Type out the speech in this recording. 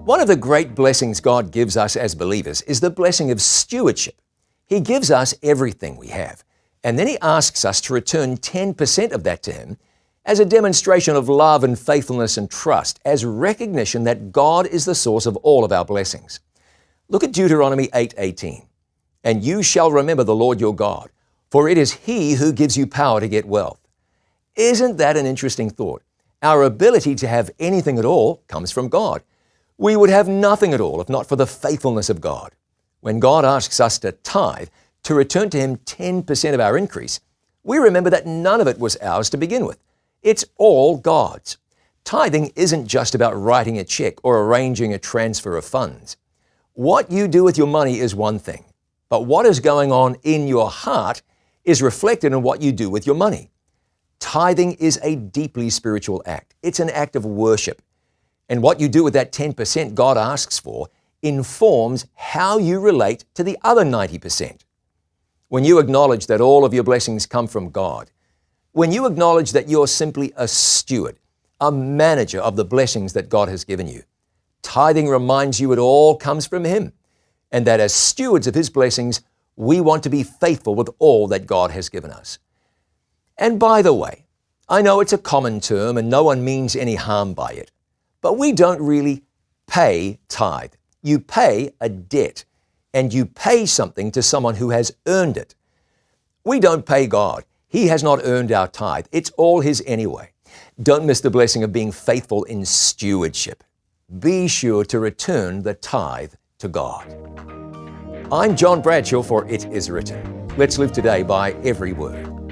One of the great blessings God gives us as believers is the blessing of stewardship. He gives us everything we have, and then He asks us to return 10% of that to Him as a demonstration of love and faithfulness and trust, as recognition that God is the source of all of our blessings. Look at Deuteronomy 8:18. "And you shall remember the Lord your God, for it is He who gives you power to get wealth." Isn't that an interesting thought? Our ability to have anything at all comes from God. We would have nothing at all if not for the faithfulness of God. When God asks us to tithe, to return to Him 10% of our increase, we remember that none of it was ours to begin with. It's all God's. Tithing isn't just about writing a check or arranging a transfer of funds. What you do with your money is one thing, but what is going on in your heart is reflected in what you do with your money. Tithing is a deeply spiritual act. It's an act of worship. And what you do with that 10% God asks for informs how you relate to the other 90%. When you acknowledge that all of your blessings come from God, when you acknowledge that you're simply a steward, a manager of the blessings that God has given you, tithing reminds you it all comes from Him, and that as stewards of His blessings, we want to be faithful with all that God has given us. And by the way, I know it's a common term and no one means any harm by it, but we don't really pay tithe. You pay a debt, and you pay something to someone who has earned it. We don't pay God. He has not earned our tithe. It's all His anyway. Don't miss the blessing of being faithful in stewardship. Be sure to return the tithe to God. I'm John Bradshaw for It Is Written. Let's live today by every word.